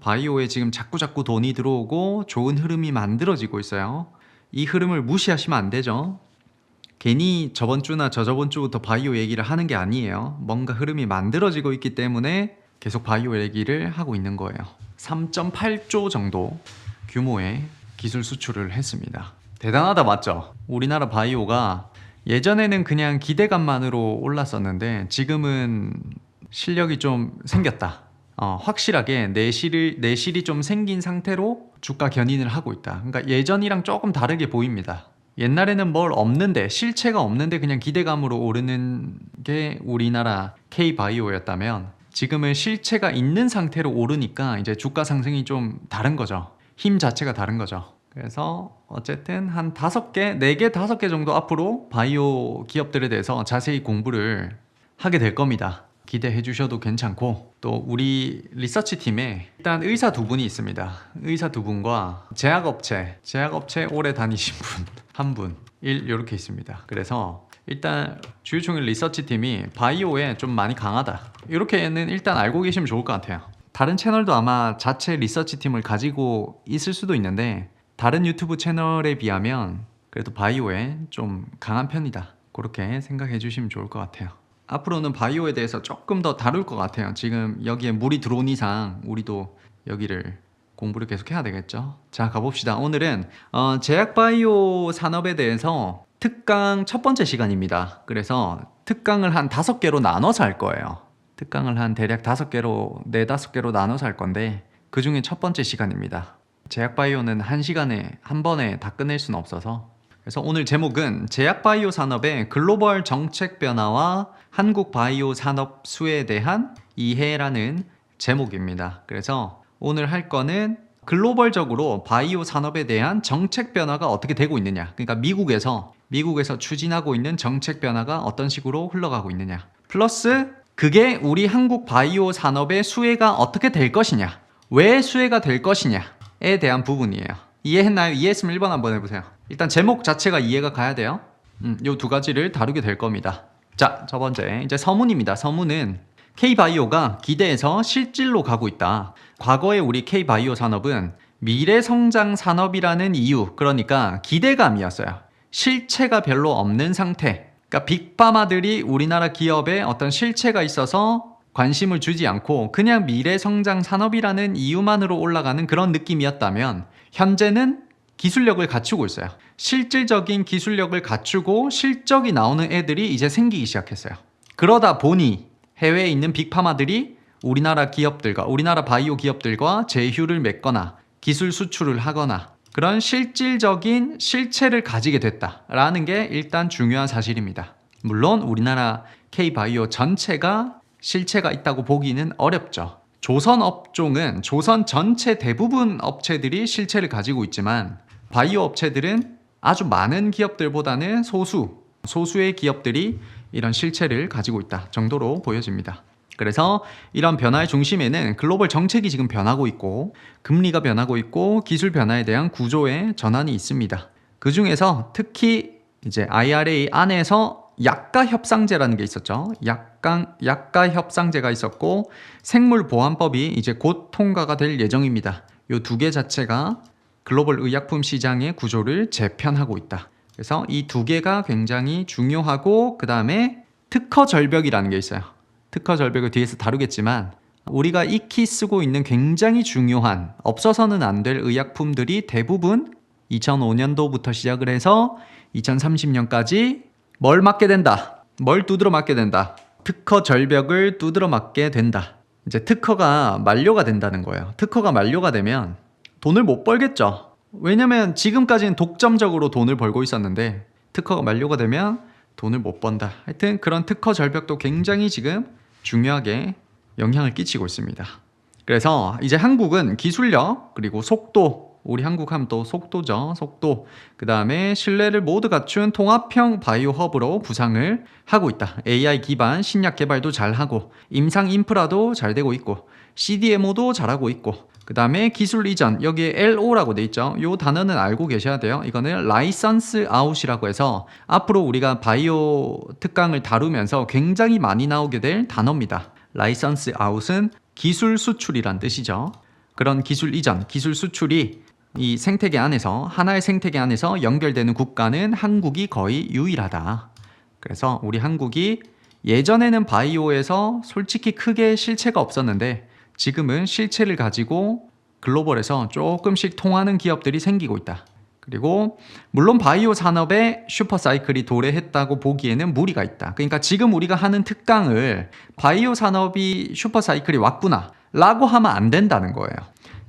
바이오에 지금 자꾸자꾸 돈이 들어오고 좋은 흐름이 만들어지고 있어요. 이 흐름을 무시하시면 안 되죠. 괜히 저번 주나 저저번 주부터 바이오 얘기를 하는 게 아니에요. 뭔가 흐름이 만들어지고 있기 때문에 계속 바이오 얘기를 하고 있는 거예요. 3.8조 정도 규모의 기술 수출을 했습니다. 대단하다 맞죠? 우리나라 바이오가 예전에는 그냥 기대감만으로 올랐었는데 지금은 실력이 좀 생겼다. 확실하게 내실이 좀 생긴 상태로 주가 견인을 하고 있다. 그러니까 예전이랑 조금 다르게 보입니다. 옛날에는 뭘 없는데 실체가 없는데 그냥 기대감으로 오르는 게 우리나라 K바이오였다면 지금은 실체가 있는 상태로 오르니까 이제 주가 상승이 좀 다른 거죠. 힘 자체가 다른 거죠. 그래서 어쨌든 한 5개, 4개, 5개 정도 앞으로 바이오 기업들에 대해서 자세히 공부를 하게 될 겁니다. 기대해 주셔도 괜찮고, 또 우리 리서치 팀에 일단 의사 2분이 있습니다. 의사 2분과 제약업체 오래 다니신 분 1분 이렇게 있습니다. 그래서 일단 주유총일 리서치 팀이 바이오에 좀 많이 강하다, 이렇게는 일단 알고 계시면 좋을 것 같아요. 다른 채널도 아마 자체 리서치 팀을 가지고 있을 수도 있는데 다른 유튜브 채널에 비하면 그래도 바이오에 좀 강한 편이다, 그렇게 생각해 주시면 좋을 것 같아요. 앞으로는 바이오에 대해서 조금 더 다룰 것 같아요. 지금 여기에 물이 들어온 이상 우리도 여기를 공부를 계속 해야 되겠죠. 자, 가봅시다. 오늘은 제약바이오 산업에 대해서 특강 첫 번째 시간입니다. 그래서 특강을 한 5개로 나눠서 할 거예요. 특강을 한 대략 5개로, 4-5개로 나눠서 할 건데 그 중에 첫 번째 시간입니다. 제약바이오는 1시간에 한 번에 다 끝낼 수는 없어서, 그래서 오늘 제목은 제약바이오 산업의 글로벌 정책 변화와 한국 바이오 산업 수혜에 대한 이해라는 제목입니다. 그래서 오늘 할 거는 글로벌적으로 바이오 산업에 대한 정책 변화가 어떻게 되고 있느냐, 그러니까 미국에서 추진하고 있는 정책 변화가 어떤 식으로 흘러가고 있느냐, 플러스 그게 우리 한국 바이오 산업의 수혜가 어떻게 될 것이냐, 왜 수혜가 될 것이냐에 대한 부분이에요. 이해했나요? 이해했으면 1번 한번 해보세요. 일단 제목 자체가 이해가 가야 돼요. 요 2가지를 다루게 될 겁니다. 자, 첫 번째 이제 서문입니다. 서문은 K바이오가 기대에서 실질로 가고 있다. 과거에 우리 K바이오 산업은 미래성장 산업이라는 이유, 그러니까 기대감이었어요. 실체가 별로 없는 상태. 그러니까 빅파마들이 우리나라 기업에 어떤 실체가 있어서 관심을 주지 않고 그냥 미래성장 산업이라는 이유만으로 올라가는 그런 느낌이었다면 현재는 기술력을 갖추고 있어요. 실질적인 기술력을 갖추고 실적이 나오는 애들이 이제 생기기 시작했어요. 그러다 보니 해외에 있는 빅파마들이 우리나라 기업들과, 우리나라 바이오 기업들과 제휴를 맺거나 기술 수출을 하거나 그런 실질적인 실체를 가지게 됐다라는 게 일단 중요한 사실입니다. 물론 우리나라 K바이오 전체가 실체가 있다고 보기는 어렵죠. 조선 업종은 조선 전체 대부분 업체들이 실체를 가지고 있지만 바이오 업체들은 아주 많은 기업들보다는 소수의 기업들이 이런 실체를 가지고 있다 정도로 보여집니다. 그래서 이런 변화의 중심에는 글로벌 정책이 지금 변하고 있고 금리가 변하고 있고 기술 변화에 대한 구조의 전환이 있습니다. 그 중에서 특히 이제 IRA 안에서 약가 협상제라는 게 있었죠. 약가 협상제가 있었고 생물보안법이 이제 곧 통과가 될 예정입니다. 이 2개 자체가 글로벌 의약품 시장의 구조를 재편하고 있다. 그래서 이 2개가 굉장히 중요하고, 그 다음에 특허 절벽이라는 게 있어요. 특허 절벽을 뒤에서 다루겠지만 우리가 익히 쓰고 있는 굉장히 중요한, 없어서는 안 될 의약품들이 대부분 2005년도부터 시작을 해서 2030년까지 뭘 맞게 된다, 뭘 두드러 맞게 된다, 특허 절벽을 두드러 맞게 된다. 이제 특허가 만료가 된다는 거예요. 특허가 만료가 되면 돈을 못 벌겠죠. 왜냐면 지금까지는 독점적으로 돈을 벌고 있었는데 특허가 만료가 되면 돈을 못 번다. 하여튼 그런 특허 절벽도 굉장히 지금 중요하게 영향을 끼치고 있습니다. 그래서 이제 한국은 기술력, 그리고 속도, 우리 한국 하면 또 속도죠. 속도. 그 다음에 신뢰를 모두 갖춘 통합형 바이오 허브로 부상을 하고 있다. AI 기반 신약 개발도 잘하고 임상 인프라도 잘 되고 있고 CDMO도 잘하고 있고, 그 다음에 기술 이전, 여기에 LO라고 돼 있죠. 이 단어는 알고 계셔야 돼요. 이거는 라이선스 아웃이라고 해서 앞으로 우리가 바이오 특강을 다루면서 굉장히 많이 나오게 될 단어입니다. 라이선스 아웃은 기술 수출이란 뜻이죠. 그런 기술 이전, 기술 수출이 이 생태계 안에서, 하나의 생태계 안에서 연결되는 국가는 한국이 거의 유일하다. 그래서 우리 한국이 예전에는 바이오에서 솔직히 크게 실체가 없었는데 지금은 실체를 가지고 글로벌에서 조금씩 통하는 기업들이 생기고 있다. 그리고 물론 바이오 산업에 슈퍼사이클이 도래했다고 보기에는 무리가 있다. 그러니까 지금 우리가 하는 특강을 바이오 산업이 슈퍼사이클이 왔구나 라고 하면 안 된다는 거예요.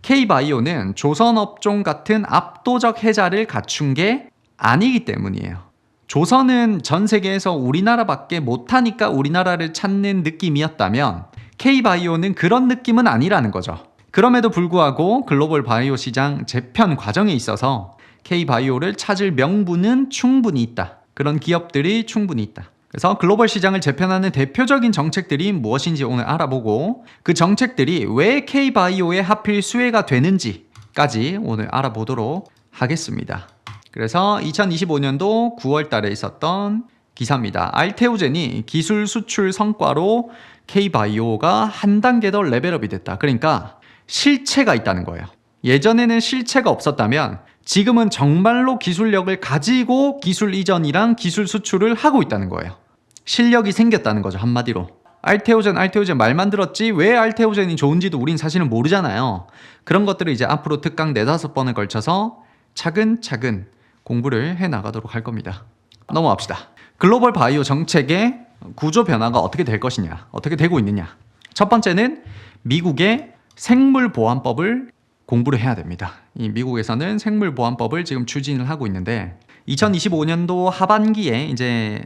K바이오는 조선업종 같은 압도적 혜자를 갖춘 게 아니기 때문이에요. 조선은 전 세계에서 우리나라밖에 못하니까 우리나라를 찾는 느낌이었다면 K바이오는 그런 느낌은 아니라는 거죠. 그럼에도 불구하고 글로벌 바이오 시장 재편 과정에 있어서 K바이오를 찾을 명분은 충분히 있다. 그런 기업들이 충분히 있다. 그래서 글로벌 시장을 재편하는 대표적인 정책들이 무엇인지 오늘 알아보고 그 정책들이 왜 K바이오에 하필 수혜가 되는지까지 오늘 알아보도록 하겠습니다. 그래서 2025년도 9월 달에 있었던 기사입니다. 알테오젠이 기술 수출 성과로 K바이오가 한 단계 더 레벨업이 됐다. 그러니까 실체가 있다는 거예요. 예전에는 실체가 없었다면 지금은 정말로 기술력을 가지고 기술 이전이랑 기술 수출을 하고 있다는 거예요. 실력이 생겼다는 거죠, 한마디로. 알테오젠 말만 들었지 왜 알테오젠이 좋은지도 우린 사실은 모르잖아요. 그런 것들을 이제 앞으로 특강 4-5번에 걸쳐서 차근차근 공부를 해나가도록 할 겁니다. 넘어갑시다. 글로벌 바이오 정책의 구조 변화가 어떻게 될 것이냐, 어떻게 되고 있느냐. 첫 번째는 미국의 생물보안법을 공부를 해야 됩니다. 이 미국에서는 생물보안법을 지금 추진을 하고 있는데 2025년도 하반기에 이제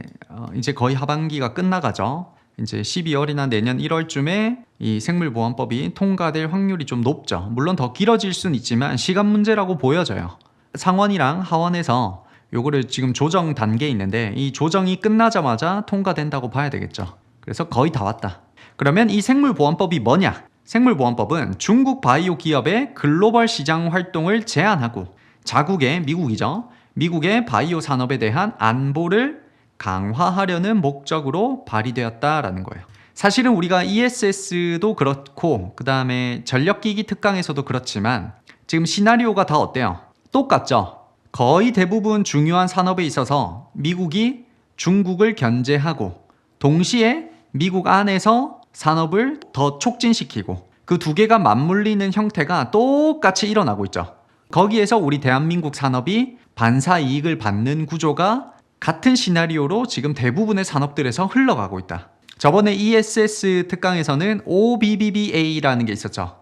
거의 하반기가 끝나가죠. 이제 12월이나 내년 1월쯤에 이 생물보안법이 통과될 확률이 좀 높죠. 물론 더 길어질 수는 있지만 시간 문제라고 보여져요. 상원이랑 하원에서 요거를 지금 조정 단계에 있는데 이 조정이 끝나자마자 통과된다고 봐야 되겠죠. 그래서 거의 다 왔다. 그러면 이 생물보안법이 뭐냐? 생물보안법은 중국 바이오 기업의 글로벌 시장 활동을 제한하고 자국의 미국이죠. 미국의 바이오 산업에 대한 안보를 강화하려는 목적으로 발의되었다라는 거예요. 사실은 우리가 ESS도 그렇고 그 다음에 전력기기 특강에서도 그렇지만 지금 시나리오가 다 어때요? 똑같죠? 거의 대부분 중요한 산업에 있어서 미국이 중국을 견제하고 동시에 미국 안에서 산업을 더 촉진시키고 그 두 개가 맞물리는 형태가 똑같이 일어나고 있죠. 거기에서 우리 대한민국 산업이 반사 이익을 받는 구조가 같은 시나리오로 지금 대부분의 산업들에서 흘러가고 있다. 저번에 ESS 특강에서는 OBBBA라는 게 있었죠.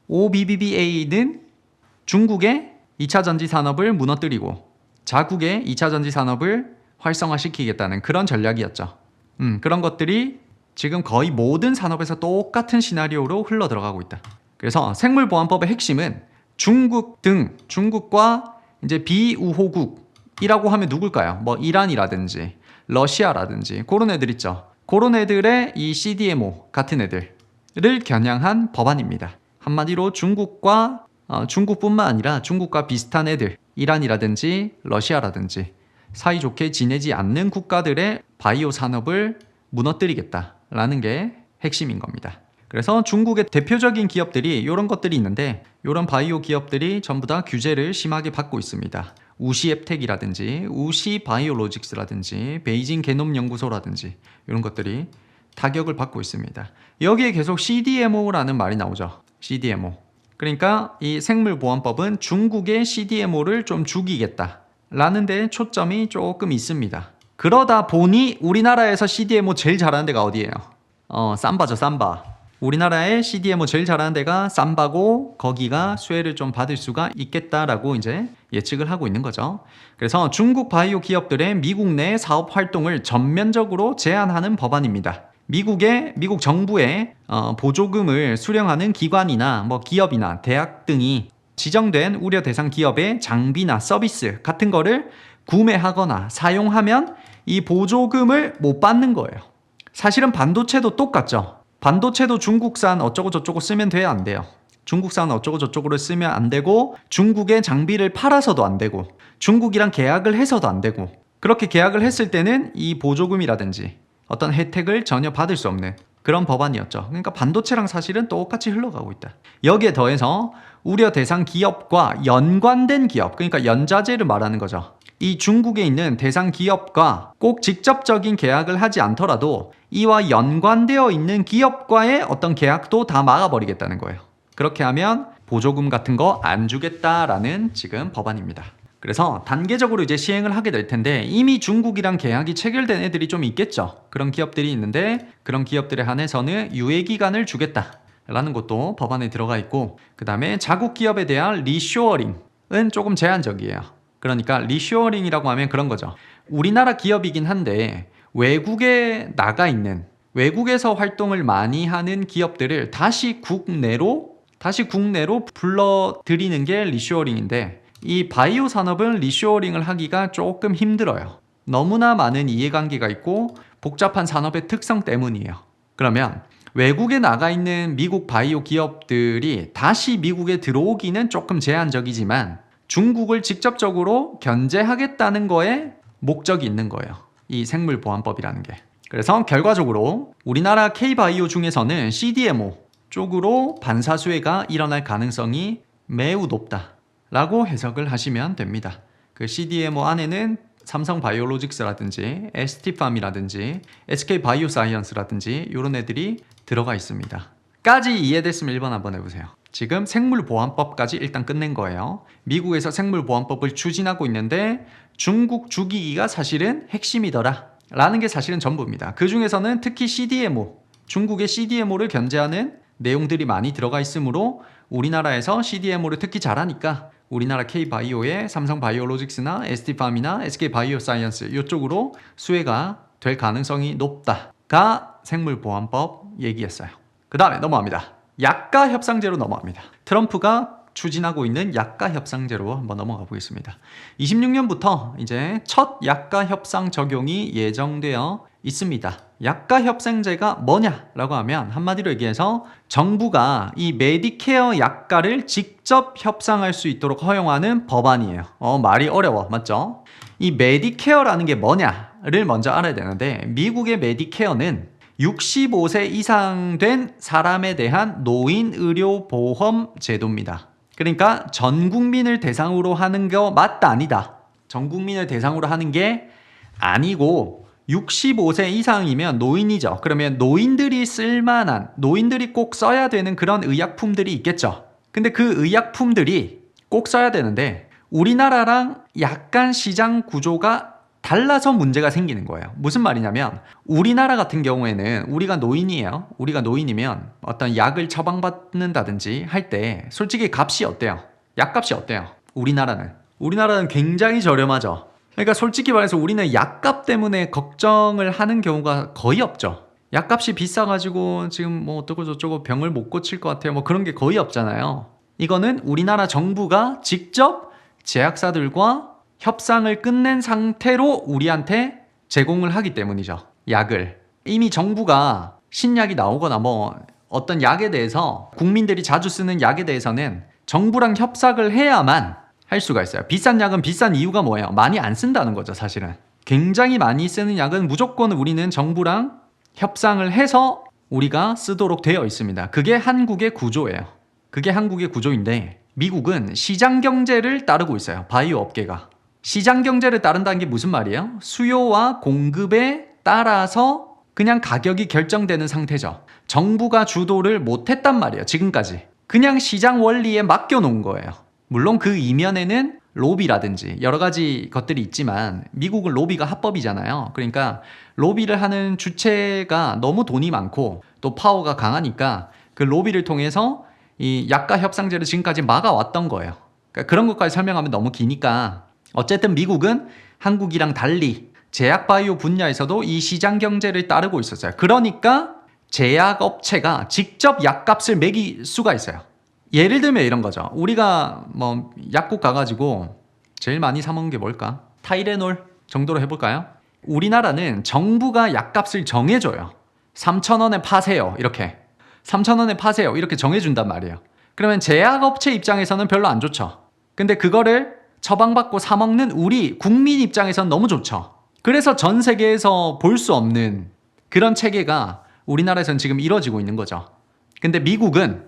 OBBBA는 중국의 2차 전지 산업을 무너뜨리고 자국의 2차 전지 산업을 활성화시키겠다는 그런 전략이었죠. 그런 것들이 지금 거의 모든 산업에서 똑같은 시나리오로 흘러 들어가고 있다. 그래서 생물보안법의 핵심은 중국과 이제 비우호국이라고 하면 누굴까요? 뭐 이란이라든지 러시아라든지 그런 애들 있죠. 그런 애들의 이 CDMO 같은 애들을 겨냥한 법안입니다. 한마디로 중국뿐만 아니라 중국과 비슷한 애들, 이란이라든지 러시아라든지 사이좋게 지내지 않는 국가들의 바이오 산업을 무너뜨리겠다라는 게 핵심인 겁니다. 그래서 중국의 대표적인 기업들이 이런 것들이 있는데 이런 바이오 기업들이 전부 다 규제를 심하게 받고 있습니다. 우시앱텍이라든지 우시바이오로직스라든지 베이징 게놈 연구소라든지 이런 것들이 타격을 받고 있습니다. 여기에 계속 CDMO라는 말이 나오죠. CDMO. 그러니까 이 생물보안법은 중국의 CDMO를 좀 죽이겠다라는 데 초점이 조금 있습니다. 그러다 보니 우리나라에서 CDMO 제일 잘하는 데가 어디예요? 삼바죠, 삼바. 우리나라의 CDMO 제일 잘하는 데가 삼바고 거기가 수혜를 좀 받을 수가 있겠다라고 이제 예측을 하고 있는 거죠. 그래서 중국 바이오 기업들의 미국 내 사업 활동을 전면적으로 제한하는 법안입니다. 미국 정부의 보조금을 수령하는 기관이나 뭐 기업이나 대학 등이 지정된 우려 대상 기업의 장비나 서비스 같은 거를 구매하거나 사용하면 이 보조금을 못 받는 거예요. 사실은 반도체도 똑같죠. 반도체도 중국산 어쩌고 저쩌고 쓰면 돼야 안 돼요. 중국산 어쩌고 저쩌고를 쓰면 안 되고 중국의 장비를 팔아서도 안 되고 중국이랑 계약을 해서도 안 되고 그렇게 계약을 했을 때는 이 보조금이라든지 어떤 혜택을 전혀 받을 수 없는 그런 법안이었죠. 그러니까 반도체랑 사실은 똑같이 흘러가고 있다. 여기에 더해서 우려 대상 기업과 연관된 기업, 그러니까 연자재를 말하는 거죠. 이 중국에 있는 대상 기업과 꼭 직접적인 계약을 하지 않더라도 이와 연관되어 있는 기업과의 어떤 계약도 다 막아버리겠다는 거예요. 그렇게 하면 보조금 같은 거 안 주겠다라는 지금 법안입니다. 그래서 단계적으로 이제 시행을 하게 될 텐데 이미 중국이랑 계약이 체결된 애들이 좀 있겠죠. 그런 기업들이 있는데 그런 기업들에 한해서는 유예 기간을 주겠다라는 것도 법안에 들어가 있고, 그 다음에 자국 기업에 대한 리쇼어링은 조금 제한적이에요. 그러니까 리쇼어링이라고 하면 그런 거죠. 우리나라 기업이긴 한데 외국에 나가 있는, 외국에서 활동을 많이 하는 기업들을 다시 국내로 불러들이는 게 리쇼어링인데, 이 바이오 산업은 리쇼어링을 하기가 조금 힘들어요. 너무나 많은 이해관계가 있고 복잡한 산업의 특성 때문이에요. 그러면 외국에 나가 있는 미국 바이오 기업들이 다시 미국에 들어오기는 조금 제한적이지만 중국을 직접적으로 견제하겠다는 거에 목적이 있는 거예요. 이 생물보안법이라는 게. 그래서 결과적으로 우리나라 K바이오 중에서는 CDMO 쪽으로 반사수혜가 일어날 가능성이 매우 높다 라고 해석을 하시면 됩니다. 그 CDMO 안에는 삼성바이오로직스라든지 ST팜이라든지 SK바이오사이언스라든지 이런 애들이 들어가 있습니다. 까지 이해됐으면 1번 한번 해보세요. 지금 생물보안법까지 일단 끝낸 거예요. 미국에서 생물보안법을 추진하고 있는데 중국 죽이기가 사실은 핵심이더라 라는 게 사실은 전부입니다. 그 중에서는 특히 CDMO, 중국의 CDMO를 견제하는 내용들이 많이 들어가 있으므로 우리나라에서 CDMO를 특히 잘하니까 우리나라 K바이오의 삼성바이오로직스나 ST팜이나 SK바이오사이언스 이쪽으로 수혜가 될 가능성이 높다가 생물보안법 얘기였어요. 그 다음에 넘어갑니다. 약가 협상제로 넘어갑니다. 트럼프가 추진하고 있는 약가 협상제로 한번 넘어가 보겠습니다. 26년부터 이제 첫 약가 협상 적용이 예정되어 있습니다. 약가 협상제가 뭐냐라고 하면 한마디로 얘기해서 정부가 이 메디케어 약가를 직접 협상할 수 있도록 허용하는 법안이에요. 말이 어려워, 맞죠? 이 메디케어라는 게 뭐냐를 먼저 알아야 되는데, 미국의 메디케어는 65세 이상 된 사람에 대한 노인의료보험 제도입니다. 그러니까 전 국민을 대상으로 하는 거 맞다 아니다. 전 국민을 대상으로 하는 게 아니고 65세 이상이면 노인이죠. 그러면 노인들이 쓸만한, 노인들이 꼭 써야 되는 그런 의약품들이 있겠죠. 근데 그 의약품들이 꼭 써야 되는데 우리나라랑 약간 시장 구조가 달라서 문제가 생기는 거예요. 무슨 말이냐면 우리나라 같은 경우에는 우리가 노인이에요. 우리가 노인이면 어떤 약을 처방받는다든지 할 때 솔직히 값이 어때요? 약값이 어때요? 우리나라는 굉장히 저렴하죠. 그러니까 솔직히 말해서 우리는 약값 때문에 걱정을 하는 경우가 거의 없죠. 약값이 비싸가지고 지금 뭐 어쩌고 저쩌고 병을 못 고칠 것 같아요. 뭐 그런 게 거의 없잖아요. 이거는 우리나라 정부가 직접 제약사들과 협상을 끝낸 상태로 우리한테 제공을 하기 때문이죠. 약을. 이미 정부가 신약이 나오거나 뭐 어떤 약에 대해서 국민들이 자주 쓰는 약에 대해서는 정부랑 협상을 해야만 할 수가 있어요. 비싼 약은 비싼 이유가 뭐예요? 많이 안 쓴다는 거죠, 사실은. 굉장히 많이 쓰는 약은 무조건 우리는 정부랑 협상을 해서 우리가 쓰도록 되어 있습니다. 그게 한국의 구조예요. 그게 한국의 구조인데 미국은 시장 경제를 따르고 있어요. 바이오 업계가. 시장 경제를 따른다는 게 무슨 말이에요? 수요와 공급에 따라서 그냥 가격이 결정되는 상태죠. 정부가 주도를 못했단 말이에요. 지금까지. 그냥 시장 원리에 맡겨놓은 거예요. 물론 그 이면에는 로비라든지 여러 가지 것들이 있지만 미국은 로비가 합법이잖아요. 그러니까 로비를 하는 주체가 너무 돈이 많고 또 파워가 강하니까 그 로비를 통해서 이 약가 협상제를 지금까지 막아왔던 거예요. 그러니까 그런 것까지 설명하면 너무 기니까 어쨌든 미국은 한국이랑 달리 제약 바이오 분야에서도 이 시장 경제를 따르고 있었어요. 그러니까 제약업체가 직접 약값을 매길 수가 있어요. 예를 들면 이런 거죠. 우리가 뭐 약국 가가지고 제일 많이 사 먹는 게 뭘까? 타이레놀 정도로 해볼까요? 우리나라는 정부가 약값을 정해줘요. 3,000원에 파세요. 이렇게 3,000원에 파세요. 이렇게 정해준단 말이에요. 그러면 제약업체 입장에서는 별로 안 좋죠. 근데 그거를 처방받고 사 먹는 우리 국민 입장에서는 너무 좋죠. 그래서 전 세계에서 볼 수 없는 그런 체계가 우리나라에서는 지금 이뤄지고 있는 거죠. 근데 미국은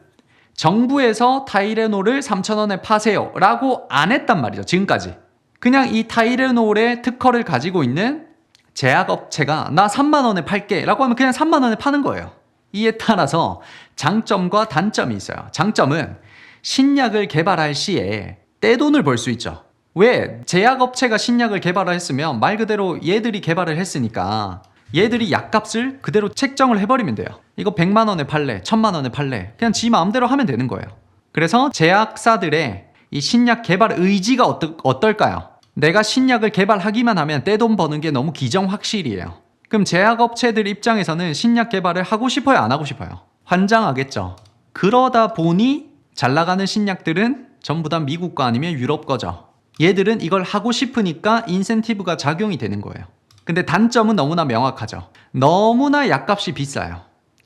정부에서 타이레놀을 3,000원에 파세요 라고 안 했단 말이죠. 지금까지. 그냥 이 타이레놀의 특허를 가지고 있는 제약업체가 나 3만원에 팔게 라고 하면 그냥 3만원에 파는 거예요. 이에 따라서 장점과 단점이 있어요. 장점은 신약을 개발할 시에 떼돈을 벌 수 있죠. 왜? 제약업체가 신약을 개발을 했으면 말 그대로 얘들이 개발을 했으니까 얘들이 약값을 그대로 책정을 해버리면 돼요. 이거 100만원에 팔래, 1000만원에 팔래, 그냥 지 마음대로 하면 되는 거예요. 그래서 제약사들의 이 신약 개발 의지가 어떨까요? 내가 신약을 개발하기만 하면 떼돈 버는 게 너무 기정확실이에요. 그럼 제약업체들 입장에서는 신약 개발을 하고 싶어요, 안 하고 싶어요? 환장하겠죠. 그러다 보니 잘 나가는 신약들은 전부 다 미국 거 아니면 유럽 거죠. 얘들은 이걸 하고 싶으니까 인센티브가 작용이 되는 거예요. 근데 단점은 너무나 명확하죠. 너무나 약값이 비싸요.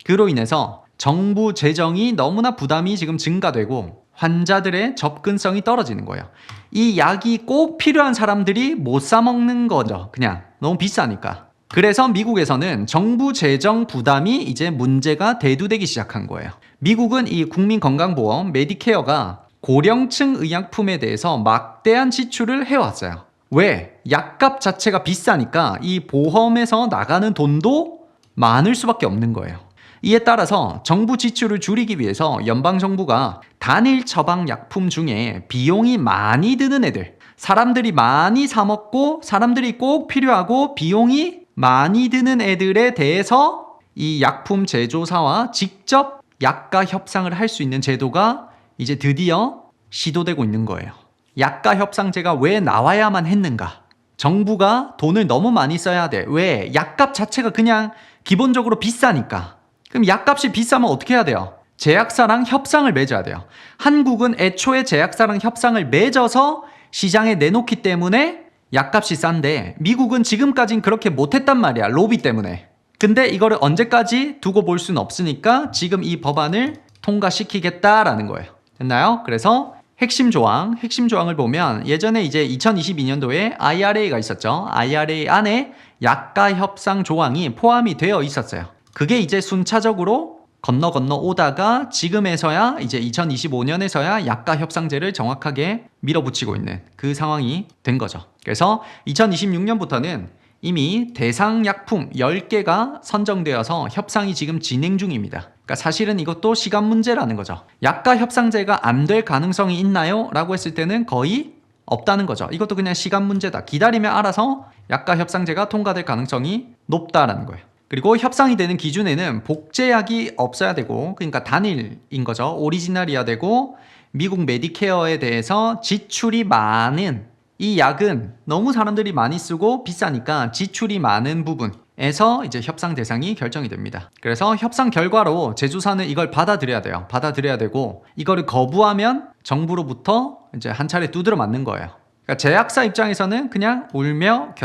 그로 인해서 정부 재정이 너무나 부담이 지금 증가되고 환자들의 접근성이 떨어지는 거예요. 이 약이 꼭 필요한 사람들이 못 사 먹는 거죠. 그냥 너무 비싸니까. 그래서 미국에서는 정부 재정 부담이 이제 문제가 대두되기 시작한 거예요. 미국은 이 국민건강보험 메디케어가 고령층 의약품에 대해서 막대한 지출을 해왔어요. 왜? 약값 자체가 비싸니까 이 보험에서 나가는 돈도 많을 수밖에 없는 거예요. 이에 따라서 정부 지출을 줄이기 위해서 연방정부가 단일 처방 약품 중에 비용이 많이 드는 애들, 사람들이 많이 사 먹고 사람들이 꼭 필요하고 비용이 많이 드는 애들에 대해서 이 약품 제조사와 직접 약가 협상을 할 수 있는 제도가 이제 드디어 시도되고 있는 거예요. 약가 협상제가 왜 나와야만 했는가? 정부가 돈을 너무 많이 써야 돼. 왜? 약값 자체가 그냥 기본적으로 비싸니까. 그럼 약값이 비싸면 어떻게 해야 돼요? 제약사랑 협상을 맺어야 돼요. 한국은 애초에 제약사랑 협상을 맺어서 시장에 내놓기 때문에 약값이 싼데 미국은 지금까진 그렇게 못했단 말이야. 로비 때문에. 근데 이거를 언제까지 두고 볼 수는 없으니까 지금 이 법안을 통과시키겠다라는 거예요. 됐나요? 그래서 핵심 조항을 보면 예전에 이제 2022년도에 IRA가 있었죠. IRA 안에 약가 협상 조항이 포함이 되어 있었어요. 그게 이제 순차적으로 건너 오다가 지금에서야 이제 2025년에서야 약가 협상제를 정확하게 밀어붙이고 있는 그 상황이 된 거죠. 그래서 2026년부터는 이미 대상 약품 10개가 선정되어서 협상이 지금 진행 중입니다. 그러니까 사실은 이것도 시간 문제라는 거죠. 약가 협상제가 안 될 가능성이 있나요? 라고 했을 때는 거의 없다는 거죠. 이것도 그냥 시간 문제다. 기다리면 알아서 약가 협상제가 통과될 가능성이 높다라는 거예요. 그리고 협상이 되는 기준에는 복제약이 없어야 되고, 그러니까 단일인 거죠. 오리지널이어야 되고, 미국 메디케어에 대해서 지출이 많은 이 약은 너무 사람들이 많이 쓰고 비싸니까 지출이 많은 부분에서 이제 협상 대상이 결정이 됩니다. 그래서 협상 결과로 제조사는 이걸 받아들여야 돼요. 받아들여야 되고, 이거를 거부하면 정부로부터 이제 한 차례 두드려 맞는 거예요. 그러니까 제약사 입장에서는 그냥 울며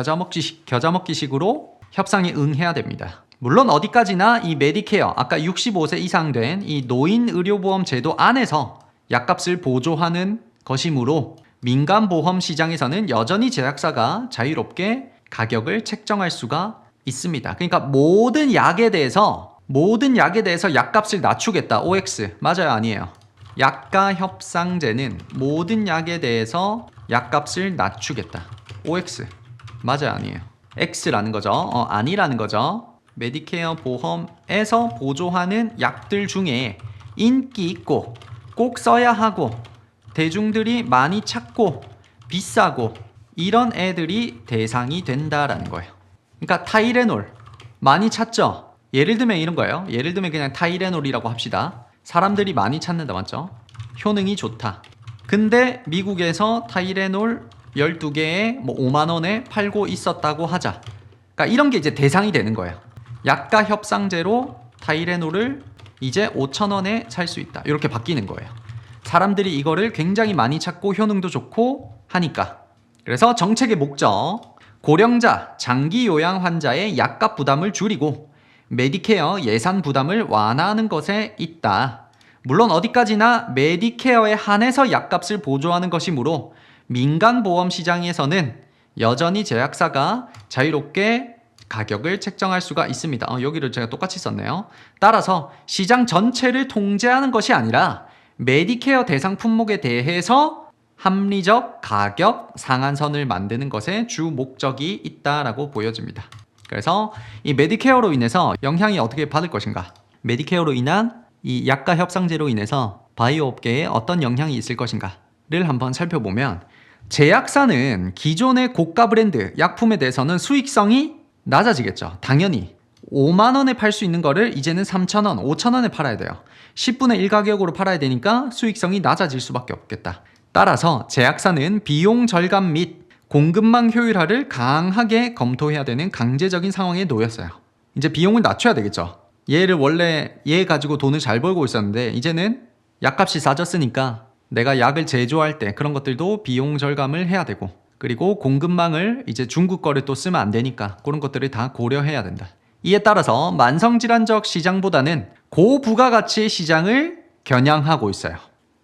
겨자먹기식으로 협상에 응해야 됩니다. 물론 어디까지나 이 메디케어, 아까 65세 이상 된 이 노인 의료보험 제도 안에서 약값을 보조하는 것이므로 민간보험 시장에서는 여전히 제약사가 자유롭게 가격을 책정할 수가 있습니다. 그러니까 모든 약에 대해서 약값을 낮추겠다. OX. 맞아요? 아니에요? 약가 협상제는 모든 약에 대해서 약값을 낮추겠다. OX. 맞아요? 아니에요? X라는 거죠. 아니라는 거죠. 메디케어 보험에서 보조하는 약들 중에 인기 있고 꼭 써야 하고 대중들이 많이 찾고 비싸고 이런 애들이 대상이 된다라는 거예요. 그러니까 타이레놀 많이 찾죠? 예를 들면 이런 거예요. 예를 들면 그냥 타이레놀이라고 합시다. 사람들이 많이 찾는다, 맞죠? 효능이 좋다. 근데 미국에서 타이레놀 12개에 뭐 5만 원에 팔고 있었다고 하자. 그러니까 이런 게 이제 대상이 되는 거예요. 약가 협상제로 타이레놀을 이제 5천 원에 살 수 있다. 이렇게 바뀌는 거예요. 사람들이 이거를 굉장히 많이 찾고 효능도 좋고 하니까. 그래서 정책의 목적, 고령자, 장기 요양 환자의 약값 부담을 줄이고 메디케어 예산 부담을 완화하는 것에 있다. 물론 어디까지나 메디케어에 한해서 약값을 보조하는 것이므로 민간보험 시장에서는 여전히 제약사가 자유롭게 가격을 책정할 수가 있습니다. 여기를 제가 똑같이 썼네요. 따라서 시장 전체를 통제하는 것이 아니라 메디케어 대상 품목에 대해서 합리적 가격 상한선을 만드는 것에 주 목적이 있다라고 보여집니다. 그래서 이 메디케어로 인해서 영향이 어떻게 받을 것인가? 메디케어로 인한 이 약가 협상제로 인해서 바이오 업계에 어떤 영향이 있을 것인가를 한번 살펴보면 제약사는 기존의 고가 브랜드 약품에 대해서는 수익성이 낮아지겠죠. 당연히 5만원에 팔 수 있는 거를 이제는 3,000원, 5,000원에 팔아야 돼요. 10분의 1 가격으로 팔아야 되니까 수익성이 낮아질 수밖에 없겠다. 따라서 제약사는 비용 절감 및 공급망 효율화를 강하게 검토해야 되는 강제적인 상황에 놓였어요. 이제 비용을 낮춰야 되겠죠. 얘를 원래 얘 가지고 돈을 잘 벌고 있었는데 이제는 약값이 싸졌으니까 내가 약을 제조할 때 그런 것들도 비용 절감을 해야 되고, 그리고 공급망을 이제 중국 거를 또 쓰면 안 되니까 그런 것들을 다 고려해야 된다. 이에 따라서 만성질환적 시장보다는 고부가가치의 시장을 겨냥하고 있어요.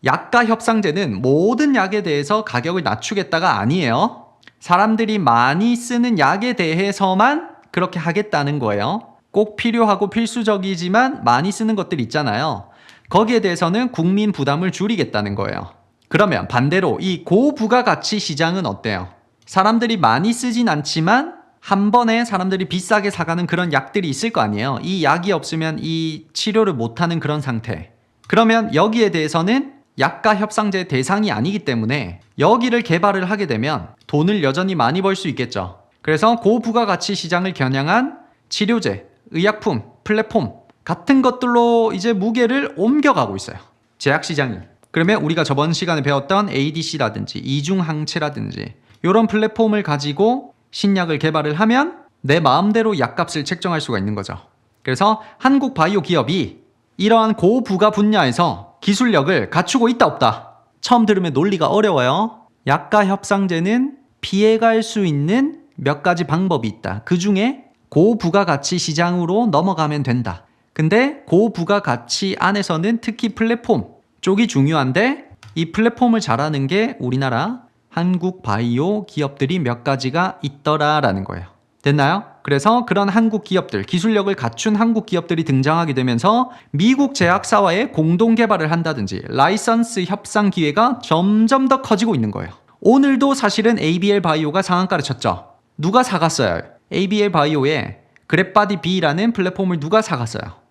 약가 협상제는 모든 약에 대해서 가격을 낮추겠다가 아니에요. 사람들이 많이 쓰는 약에 대해서만 그렇게 하겠다는 거예요. 꼭 필요하고 필수적이지만 많이 쓰는 것들 있잖아요. 거기에 대해서는 국민 부담을 줄이겠다는 거예요. 그러면 반대로 이 고부가가치 시장은 어때요? 사람들이 많이 쓰진 않지만 한 번에 사람들이 비싸게 사가는 그런 약들이 있을 거 아니에요. 이 약이 없으면 이 치료를 못하는 그런 상태. 그러면 여기에 대해서는 약가 협상제 대상이 아니기 때문에 여기를 개발을 하게 되면 돈을 여전히 많이 벌 수 있겠죠. 그래서 고부가가치 시장을 겨냥한 치료제, 의약품, 플랫폼 같은 것들로 이제 무게를 옮겨가고 있어요. 제약시장이. 그러면 우리가 저번 시간에 배웠던 ADC라든지 이중항체라든지 이런 플랫폼을 가지고 신약을 개발을 하면 내 마음대로 약값을 책정할 수가 있는 거죠. 그래서 한국 바이오 기업이 이러한 고부가 분야에서 기술력을 갖추고 있다 없다? 처음 들으면 논리가 어려워요. 약가 협상제는 피해갈 수 있는 몇 가지 방법이 있다. 그 중에 고부가가치 시장으로 넘어가면 된다. 근데 고부가가치 안에서는 특히 플랫폼 쪽이 중요한데 이 플랫폼을 잘하는 게 우리나라 한국 바이오 기업들이 몇 가지가 있더라라는 거예요. 됐나요? 그래서 그런 한국 기업들, 기술력을 갖춘 한국 기업들이 등장하게 되면서 미국 제약사와의 공동 개발을 한다든지 라이선스 협상 기회가 점점 더 커지고 있는 거예요. 오늘도 사실은 ABL 바이오가 상한가를 쳤죠. 누가 사갔어요? ABL 바이오의 그랩바디 B라는 플랫폼을 누가 사갔어요?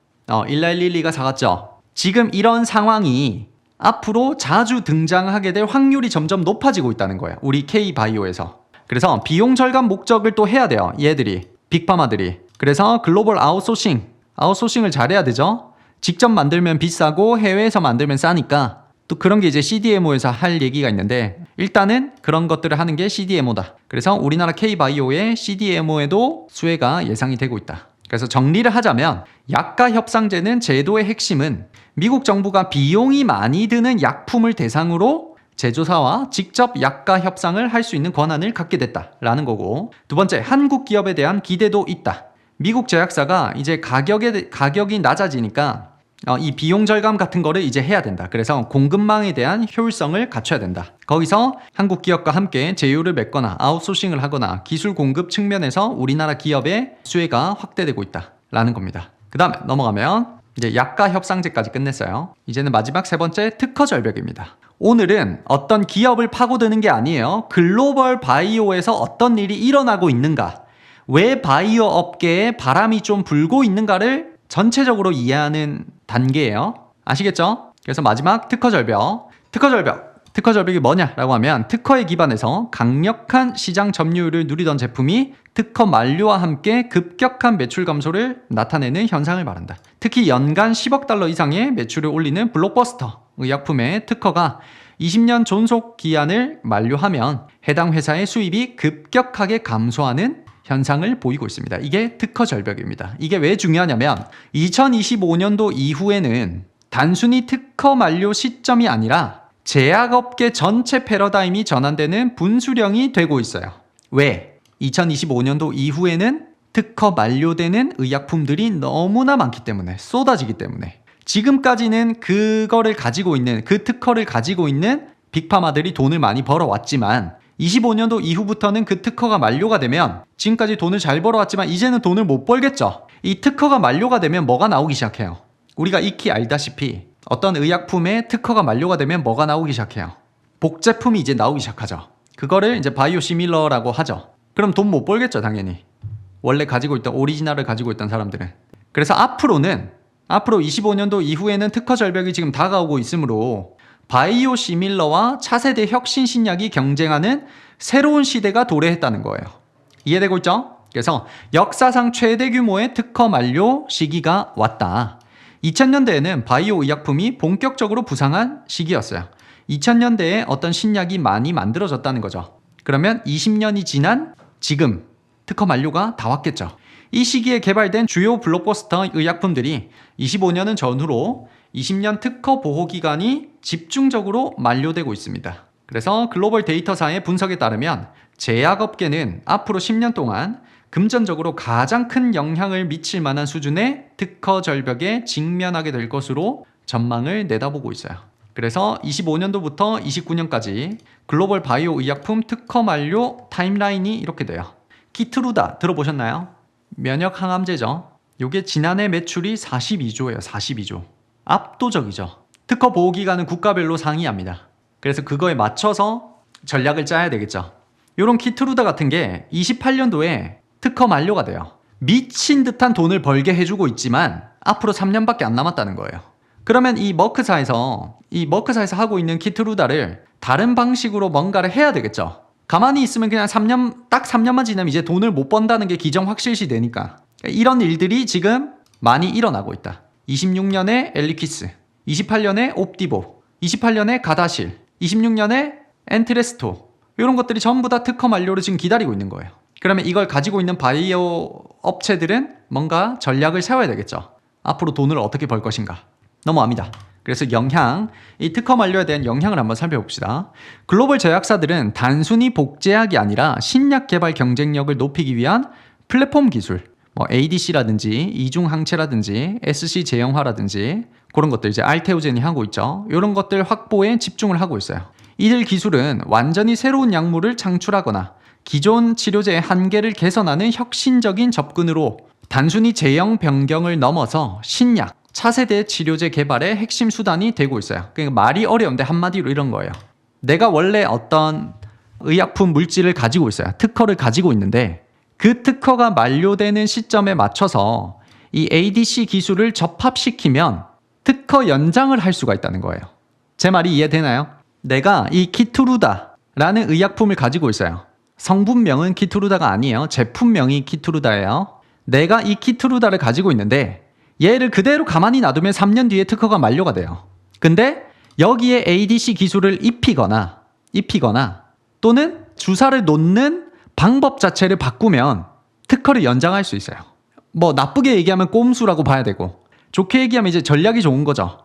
일라일릴리가 사갔죠. 지금 이런 상황이 앞으로 자주 등장하게 될 확률이 점점 높아지고 있다는 거예요. 우리 K바이오에서. 그래서 비용 절감 목적을 또 해야 돼요. 얘들이. 빅파마들이. 그래서 글로벌 아웃소싱을 잘해야 되죠. 직접 만들면 비싸고 해외에서 만들면 싸니까 또 그런 게 이제 CDMO에서 할 얘기가 있는데 일단은 그런 것들을 하는 게 CDMO다. 그래서 우리나라 K바이오의 CDMO에도 수혜가 예상이 되고 있다. 그래서 정리를 하자면 약가 협상제는 제도의 핵심은 미국 정부가 비용이 많이 드는 약품을 대상으로 제조사와 직접 약가 협상을 할 수 있는 권한을 갖게 됐다라는 거고, 두 번째, 한국 기업에 대한 기대도 있다. 미국 제약사가 이제 가격이 낮아지니까 이 비용 절감 같은 거를 이제 해야 된다. 그래서 공급망에 대한 효율성을 갖춰야 된다. 거기서 한국 기업과 함께 제휴를 맺거나 아웃소싱을 하거나 기술 공급 측면에서 우리나라 기업의 수혜가 확대되고 있다라는 겁니다. 그 다음에 넘어가면 이제 약가 협상제까지 끝냈어요. 이제는 마지막 세 번째, 특허 절벽입니다. 오늘은 어떤 기업을 파고드는 게 아니에요. 글로벌 바이오에서 어떤 일이 일어나고 있는가, 왜 바이오 업계에 바람이 좀 불고 있는가를 전체적으로 이해하는 단계예요. 아시겠죠? 그래서 마지막 특허 절벽이 뭐냐라고 하면 특허에 기반해서 강력한 시장 점유율을 누리던 제품이 특허 만료와 함께 급격한 매출 감소를 나타내는 현상을 말한다. 특히 연간 10억 달러 이상의 매출을 올리는 블록버스터 의약품의 특허가 20년 존속 기한을 만료하면 해당 회사의 수입이 급격하게 감소하는 현상을 보이고 있습니다. 이게 특허 절벽입니다. 이게 왜 중요하냐면 2025년도 이후에는 단순히 특허 만료 시점이 아니라 제약업계 전체 패러다임이 전환되는 분수령이 되고 있어요. 왜? 2025년도 이후에는 특허 만료되는 의약품들이 너무나 많기 때문에, 쏟아지기 때문에. 지금까지는 그 특허를 가지고 있는 빅파마들이 돈을 많이 벌어왔지만 25년도 이후부터는 그 특허가 만료가 되면 지금까지 돈을 잘 벌어왔지만 이제는 돈을 못 벌겠죠. 이 특허가 만료가 되면 뭐가 나오기 시작해요. 우리가 익히 알다시피 어떤 의약품의 특허가 만료가 되면 뭐가 나오기 시작해요. 복제품이 이제 나오기 시작하죠. 그거를 이제 바이오시밀러라고 하죠. 그럼 돈 못 벌겠죠, 당연히. 원래 가지고 있던 오리지널을 가지고 있던 사람들은. 그래서 앞으로 25년도 이후에는 특허 절벽이 지금 다가오고 있으므로 바이오시밀러와 차세대 혁신 신약이 경쟁하는 새로운 시대가 도래했다는 거예요. 이해되고 있죠? 그래서 역사상 최대 규모의 특허 만료 시기가 왔다. 2000년대에는 바이오 의약품이 본격적으로 부상한 시기였어요. 2000년대에 어떤 신약이 많이 만들어졌다는 거죠. 그러면 20년이 지난 지금 특허 만료가 다 왔겠죠. 이 시기에 개발된 주요 블록버스터 의약품들이 25년은 전후로 20년 특허 보호 기간이 집중적으로 만료되고 있습니다. 그래서 글로벌 데이터사의 분석에 따르면 제약업계는 앞으로 10년 동안 금전적으로 가장 큰 영향을 미칠 만한 수준의 특허 절벽에 직면하게 될 것으로 전망을 내다보고 있어요. 그래서 25년도부터 29년까지 글로벌 바이오 의약품 특허 만료 타임라인이 이렇게 돼요. 키트루다 들어보셨나요? 면역 항암제죠. 이게 지난해 매출이 42조예요. 42조. 압도적이죠. 특허 보호 기간은 국가별로 상이합니다. 그래서 그거에 맞춰서 전략을 짜야 되겠죠. 이런 키트루다 같은 게 28년도에 특허 만료가 돼요. 미친 듯한 돈을 벌게 해주고 있지만 앞으로 3년밖에 안 남았다는 거예요. 그러면 이 머크사에서 하고 있는 키트루다를 다른 방식으로 뭔가를 해야 되겠죠. 가만히 있으면 그냥 딱 3년만 지나면 이제 돈을 못 번다는 게 기정확실시 되니까. 이런 일들이 지금 많이 일어나고 있다. 26년에 엘리퀴스, 28년에 옵디보, 28년에 가다실, 26년에 엔트레스토, 이런 것들이 전부 다 특허 만료를 지금 기다리고 있는 거예요. 그러면 이걸 가지고 있는 바이오 업체들은 뭔가 전략을 세워야 되겠죠. 앞으로 돈을 어떻게 벌 것인가. 넘어갑니다. 그래서 이 특허 만료에 대한 영향을 한번 살펴봅시다. 글로벌 제약사들은 단순히 복제약이 아니라 신약 개발 경쟁력을 높이기 위한 플랫폼 기술, ADC라든지 이중항체라든지 SC 제형화라든지 그런 것들 이제 알테오젠이 하고 있죠. 이런 것들 확보에 집중을 하고 있어요. 이들 기술은 완전히 새로운 약물을 창출하거나 기존 치료제의 한계를 개선하는 혁신적인 접근으로 단순히 제형 변경을 넘어서 신약, 차세대 치료제 개발의 핵심 수단이 되고 있어요. 그러니까 말이 어려운데 한마디로 이런 거예요. 내가 원래 어떤 의약품 물질을 가지고 있어요. 특허를 가지고 있는데 그 특허가 만료되는 시점에 맞춰서 이 ADC 기술을 접합시키면 특허 연장을 할 수가 있다는 거예요. 제 말이 이해되나요? 내가 이 키트루다라는 의약품을 가지고 있어요. 성분명은 키트루다가 아니에요. 제품명이 키트루다예요. 내가 이 키트루다를 가지고 있는데 얘를 그대로 가만히 놔두면 3년 뒤에 특허가 만료가 돼요. 근데 여기에 ADC 기술을 입히거나 또는 주사를 놓는 방법 자체를 바꾸면 특허를 연장할 수 있어요. 나쁘게 얘기하면 꼼수라고 봐야 되고 좋게 얘기하면 이제 전략이 좋은 거죠.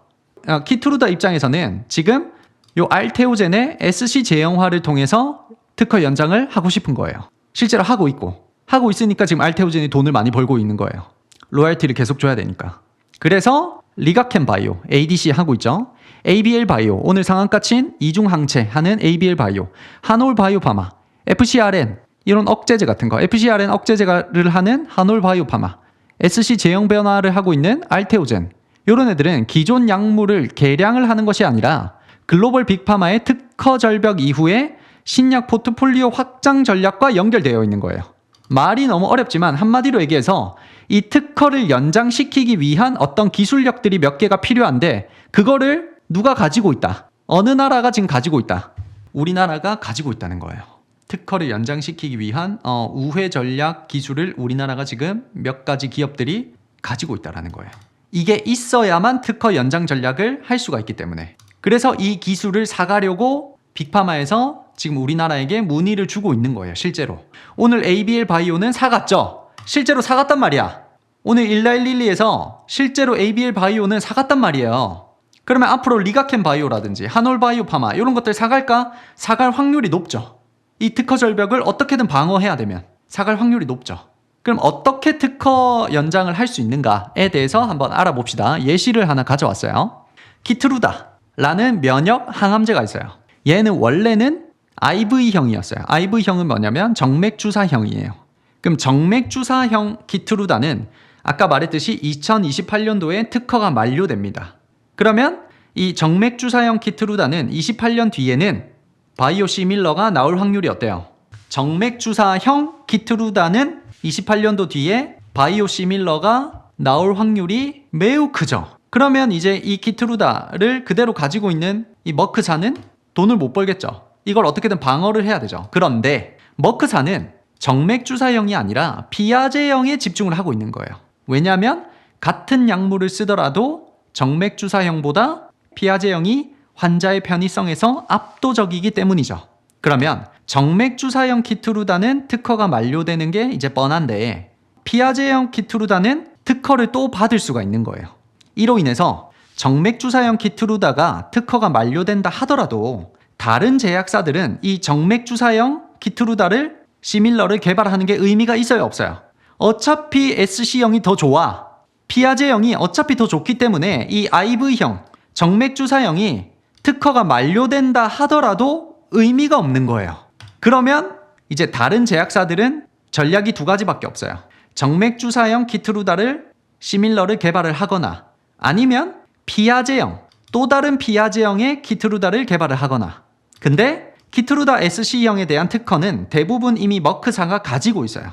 키트루다 입장에서는 지금 요 알테오젠의 SC 제형화를 통해서 특허 연장을 하고 싶은 거예요. 실제로 하고 있으니까 지금 알테오젠이 돈을 많이 벌고 있는 거예요. 로열티를 계속 줘야 되니까. 그래서 리가켄 바이오, ADC 하고 있죠. ABL 바이오, 오늘 상한가 친 이중항체 하는 ABL 바이오, 한올 바이오 파마, FcRn 이런 억제제 같은 거, FcRn 억제제를 하는 한올 바이오 파마, SC 제형 변화를 하고 있는 알테오젠, 이런 애들은 기존 약물을 개량을 하는 것이 아니라 글로벌 빅파마의 특허 절벽 이후에 신약 포트폴리오 확장 전략과 연결되어 있는 거예요. 말이 너무 어렵지만 한마디로 얘기해서 이 특허를 연장시키기 위한 어떤 기술력들이 몇 개가 필요한데 그거를 누가 가지고 있다. 어느 나라가 지금 가지고 있다. 우리나라가 가지고 있다는 거예요. 특허를 연장시키기 위한 우회 전략 기술을 우리나라가 지금 몇 가지 기업들이 가지고 있다는 거예요. 이게 있어야만 특허 연장 전략을 할 수가 있기 때문에. 그래서 이 기술을 사가려고 빅파마에서 지금 우리나라에게 문의를 주고 있는 거예요. 실제로. 오늘 ABL 바이오는 사갔죠. 실제로 사갔단 말이야. 오늘 1912에서 실제로 ABL 바이오는 사갔단 말이에요. 그러면 앞으로 리가켄 바이오라든지 한올 바이오 파마 이런 것들 사갈까? 사갈 확률이 높죠. 이 특허 절벽을 어떻게든 방어해야 되면 사갈 확률이 높죠. 그럼 어떻게 특허 연장을 할 수 있는가에 대해서 한번 알아봅시다. 예시를 하나 가져왔어요. 키트루다라는 면역 항암제가 있어요. 얘는 원래는 IV형이었어요. IV형은 뭐냐면 정맥주사형이에요. 그럼 정맥주사형 키트루다는 아까 말했듯이 2028년도에 특허가 만료됩니다. 그러면 이 정맥주사형 키트루다는 28년 뒤에는 바이오시밀러가 나올 확률이 어때요? 정맥주사형 키트루다는 28년도 뒤에 바이오시밀러가 나올 확률이 매우 크죠. 그러면 이제 이 키트루다를 그대로 가지고 있는 이 머크사는 돈을 못 벌겠죠. 이걸 어떻게든 방어를 해야 되죠. 그런데 머크사는 정맥주사형이 아니라 피아제형에 집중을 하고 있는 거예요. 왜냐하면 같은 약물을 쓰더라도 정맥주사형보다 피아제형이 환자의 편의성에서 압도적이기 때문이죠. 그러면 정맥주사형 키트루다는 특허가 만료되는 게 이제 뻔한데 피아제형 키트루다는 특허를 또 받을 수가 있는 거예요. 이로 인해서 정맥주사형 키트루다가 특허가 만료된다 하더라도 다른 제약사들은 이 정맥주사형 키트루다를 시밀러를 개발하는 게 의미가 있어요, 없어요? 어차피 SC형이 더 좋아. 피아제형이 어차피 더 좋기 때문에 이 IV형, 정맥주사형이 특허가 만료된다 하더라도 의미가 없는 거예요. 그러면 이제 다른 제약사들은 전략이 두 가지밖에 없어요. 정맥주사형 키트루다를 시밀러를 개발을 하거나 아니면 피아제형, 또 다른 피아제형의 키트루다를 개발을 하거나. 근데 키트루다 SC형에 대한 특허는 대부분 이미 머크사가 가지고 있어요.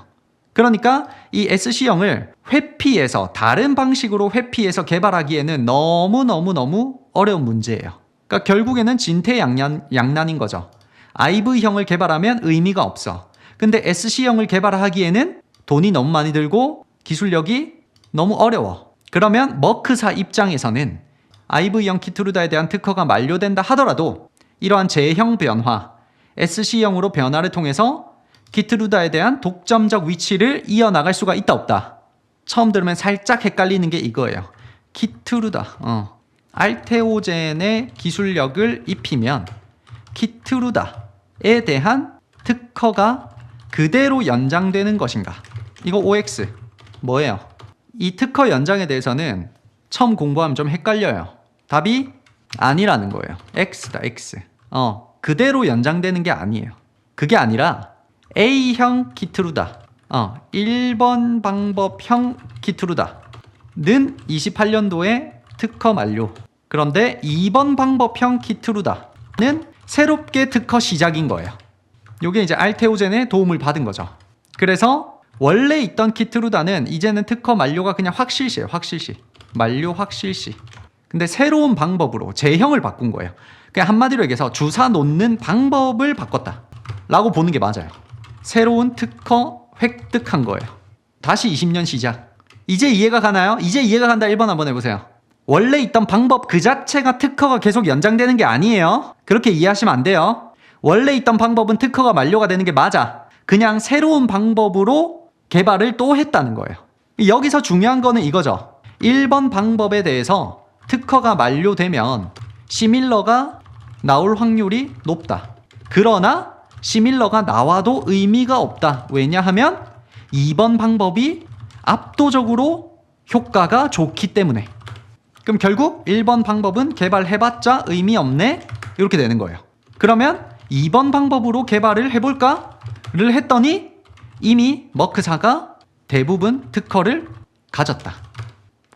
그러니까 이 SC형을 회피해서 다른 방식으로 회피해서 개발하기에는 너무 어려운 문제예요. 그러니까 결국에는 진퇴양난인 거죠. IV형을 개발하면 의미가 없어. 근데 SC형을 개발하기에는 돈이 너무 많이 들고 기술력이 너무 어려워. 그러면 머크사 입장에서는 IV형 키트루다에 대한 특허가 만료된다 하더라도 이러한 제형 변화, SC형으로 변화를 통해서 키트루다에 대한 독점적 위치를 이어나갈 수가 있다 없다. 처음 들으면 살짝 헷갈리는 게 이거예요. 키트루다, 알테오젠의 기술력을 입히면 키트루다에 대한 특허가 그대로 연장되는 것인가? 이거 OX 뭐예요? 이 특허 연장에 대해서는 처음 공부하면 좀 헷갈려요. 답이 아니라는 거예요. X다, X. 그대로 연장되는 게 아니에요. 그게 아니라 A형 키트루다, 1번 방법형 키트루다는 28년도에 특허 만료. 그런데 2번 방법형 키트루다는 새롭게 특허 시작인 거예요. 이게 이제 알테오젠의 도움을 받은 거죠. 그래서 원래 있던 키트루다는 이제는 특허 만료가 그냥 확실시예요. 확실시. 만료 확실시. 근데 새로운 방법으로 제형을 바꾼 거예요. 그냥 한마디로 얘기해서 주사 놓는 방법을 바꿨다 라고 보는 게 맞아요. 새로운 특허 획득한 거예요. 다시 20년 시작. 이제 이해가 가나요? 이제 이해가 간다. 1번 한번 해보세요. 원래 있던 방법 그 자체가 특허가 계속 연장되는 게 아니에요. 그렇게 이해하시면 안 돼요. 원래 있던 방법은 특허가 만료가 되는 게 맞아. 그냥 새로운 방법으로 개발을 또 했다는 거예요. 여기서 중요한 거는 이거죠. 1번 방법에 대해서 특허가 만료되면 시밀러가 나올 확률이 높다. 그러나 시밀러가 나와도 의미가 없다. 왜냐하면 2번 방법이 압도적으로 효과가 좋기 때문에. 그럼 결국 1번 방법은 개발해봤자 의미 없네? 이렇게 되는 거예요. 그러면 2번 방법으로 개발을 해볼까를 했더니 이미 머크사가 대부분 특허를 가졌다.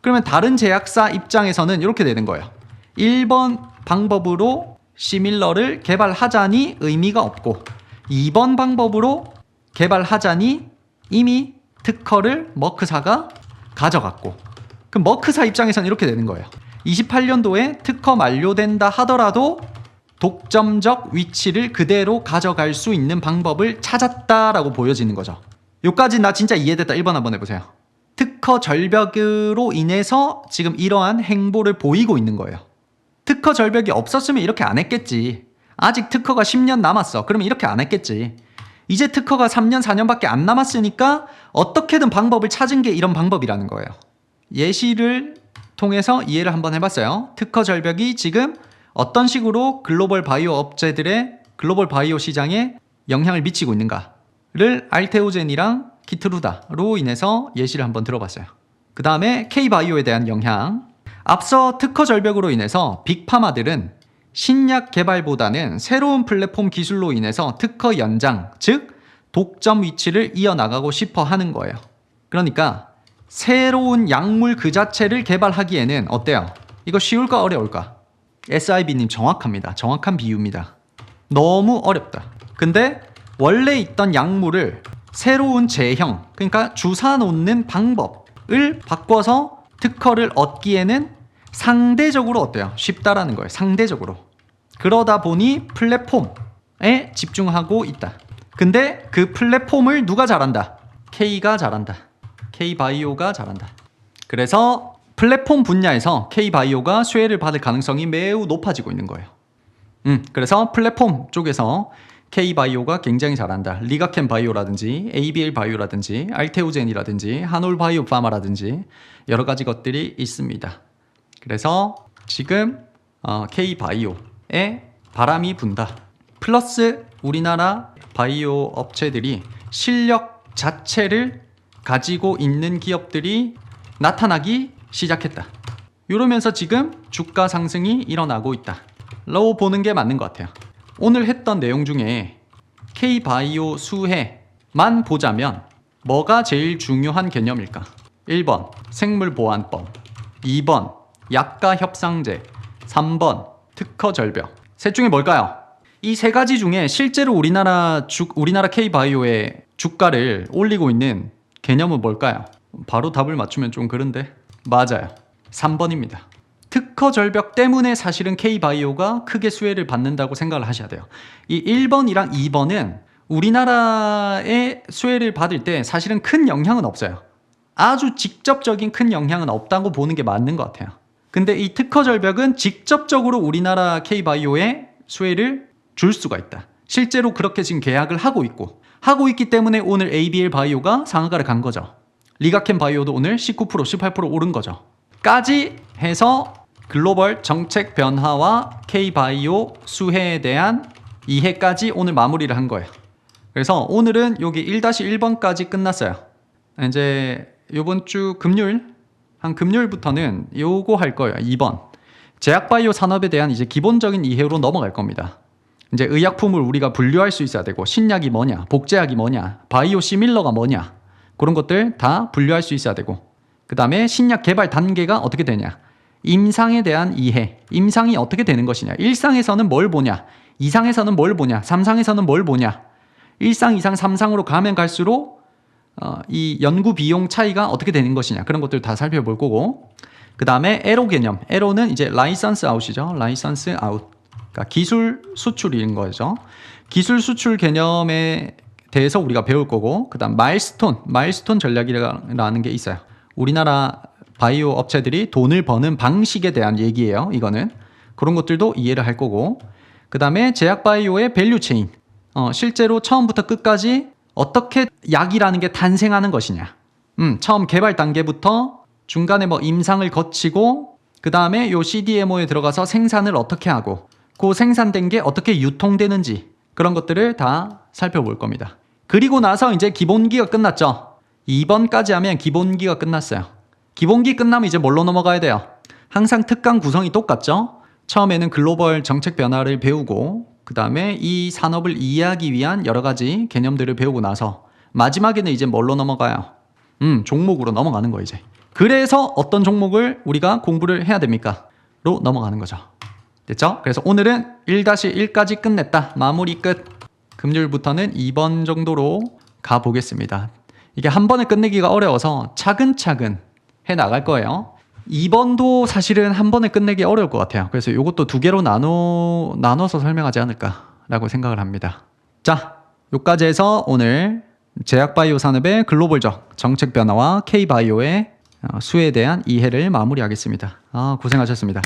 그러면 다른 제약사 입장에서는 이렇게 되는 거예요. 1번 방법으로 시밀러를 개발하자니 의미가 없고 2번 방법으로 개발하자니 이미 특허를 머크사가 가져갔고, 그럼 머크사 입장에서는 이렇게 되는 거예요. 28년도에 특허 만료된다 하더라도 독점적 위치를 그대로 가져갈 수 있는 방법을 찾았다라고 보여지는 거죠. 여기까지 나 진짜 이해됐다. 1번 한번 해보세요. 특허 절벽으로 인해서 지금 이러한 행보를 보이고 있는 거예요. 특허 절벽이 없었으면 이렇게 안 했겠지. 아직 특허가 10년 남았어. 그러면 이렇게 안 했겠지. 이제 특허가 3년, 4년밖에 안 남았으니까 어떻게든 방법을 찾은 게 이런 방법이라는 거예요. 예시를 통해서 이해를 한번 해봤어요. 특허 절벽이 지금 어떤 식으로 글로벌 바이오 업체들의 글로벌 바이오 시장에 영향을 미치고 있는가를 알테오젠이랑 키트루다로 인해서 예시를 한번 들어봤어요. 그 다음에 K바이오에 대한 영향. 앞서 특허 절벽으로 인해서 빅파마들은 신약 개발보다는 새로운 플랫폼 기술로 인해서 특허 연장, 즉 독점 위치를 이어나가고 싶어 하는 거예요. 그러니까 새로운 약물 그 자체를 개발하기에는 어때요? 이거 쉬울까 어려울까? SIB님 정확합니다. 정확한 비유입니다. 너무 어렵다. 근데 원래 있던 약물을 새로운 제형, 그러니까 주사 놓는 방법을 바꿔서 특허를 얻기에는 상대적으로 어때요? 쉽다라는 거예요. 상대적으로. 그러다 보니 플랫폼에 집중하고 있다. 근데 그 플랫폼을 누가 잘한다? K가 잘한다. K바이오가 잘한다. 그래서 플랫폼 분야에서 K바이오가 수혜를 받을 가능성이 매우 높아지고 있는 거예요. 그래서 플랫폼 쪽에서 K바이오가 굉장히 잘한다. 리가켄 바이오라든지 ABL 바이오라든지 알테오젠이라든지 하놀 바이오 파마라든지 여러 가지 것들이 있습니다. 그래서 지금 K바이오에 바람이 분다. 플러스 우리나라 바이오 업체들이 실력 자체를 가지고 있는 기업들이 나타나기 시작했다. 이러면서 지금 주가 상승이 일어나고 있다 라고 보는 게 맞는 것 같아요. 오늘 했던 내용 중에 K바이오 수혜만 보자면 뭐가 제일 중요한 개념일까? 1번 생물보안법, 2번 약가협상제, 3번 특허절벽. 셋 중에 뭘까요? 이 세 가지 중에 실제로 우리나라 K바이오의 주가를 올리고 있는 개념은 뭘까요? 바로 답을 맞추면 좀 그런데 맞아요. 3번입니다. 특허절벽 때문에 사실은 K바이오가 크게 수혜를 받는다고 생각을 하셔야 돼요. 이 1번이랑 2번은 우리나라의 수혜를 받을 때 사실은 큰 영향은 없어요. 아주 직접적인 큰 영향은 없다고 보는 게 맞는 것 같아요. 근데 이 특허절벽은 직접적으로 우리나라 K바이오에 수혜를 줄 수가 있다. 실제로 그렇게 지금 계약을 하고 있기 때문에 오늘 ABL 바이오가 상한가를 간 거죠. 리가켄 바이오도 오늘 19%, 18% 오른 거죠. 까지 해서 글로벌 정책 변화와 K바이오 수혜에 대한 이해까지 오늘 마무리를 한 거예요. 그래서 오늘은 여기 1-1번까지 끝났어요. 이제 이번 주 금요일부터는 요거 할 거예요. 2번. 제약바이오 산업에 대한 이제 기본적인 이해로 넘어갈 겁니다. 이제 의약품을 우리가 분류할 수 있어야 되고, 신약이 뭐냐, 복제약이 뭐냐, 바이오 시밀러가 뭐냐, 그런 것들 다 분류할 수 있어야 되고, 그 다음에 신약 개발 단계가 어떻게 되냐, 임상에 대한 이해, 임상이 어떻게 되는 것이냐, 1상에서는 뭘 보냐, 2상에서는 뭘 보냐, 3상에서는 뭘 보냐, 1상, 2상, 3상으로 가면 갈수록 이 연구 비용 차이가 어떻게 되는 것이냐, 그런 것들 다 살펴볼 거고, 그 다음에 에로 개념, 에로는 이제 라이선스 아웃이죠. 라이선스 아웃. 그러니까 기술 수출인 거죠. 기술 수출 개념에 대해서 우리가 배울 거고, 그 다음 마일스톤 전략이라는 게 있어요. 우리나라 바이오 업체들이 돈을 버는 방식에 대한 얘기예요. 이거는 그런 것들도 이해를 할 거고, 그 다음에 제약바이오의 밸류체인, 실제로 처음부터 끝까지 어떻게 약이라는 게 탄생하는 것이냐, 처음 개발 단계부터 중간에 뭐 임상을 거치고, 그 다음에 요 CDMO에 들어가서 생산을 어떻게 하고, 그 생산된 게 어떻게 유통되는지, 그런 것들을 다 살펴볼 겁니다. 그리고 나서 이제 기본기가 끝났죠. 2번까지 하면 기본기가 끝났어요. 기본기 끝나면 이제 뭘로 넘어가야 돼요? 항상 특강 구성이 똑같죠. 처음에는 글로벌 정책 변화를 배우고, 그 다음에 이 산업을 이해하기 위한 여러 가지 개념들을 배우고 나서 마지막에는 이제 뭘로 넘어가요? 종목으로 넘어가는 거예요 이제. 그래서 어떤 종목을 우리가 공부를 해야 됩니까? 로 넘어가는 거죠. 됐죠? 그래서 오늘은 1-1까지 끝냈다. 마무리 끝. 금요일부터는 2번 정도로 가보겠습니다. 이게 한 번에 끝내기가 어려워서 차근차근 해 나갈 거예요. 2번도 사실은 한 번에 끝내기 어려울 것 같아요. 그래서 이것도 두 개로 나눠서 설명하지 않을까라고 생각을 합니다. 자, 여기까지 해서 오늘 제약바이오 산업의 글로벌적 정책 변화와 K바이오의 수혜에 대한 이해를 마무리하겠습니다. 고생하셨습니다.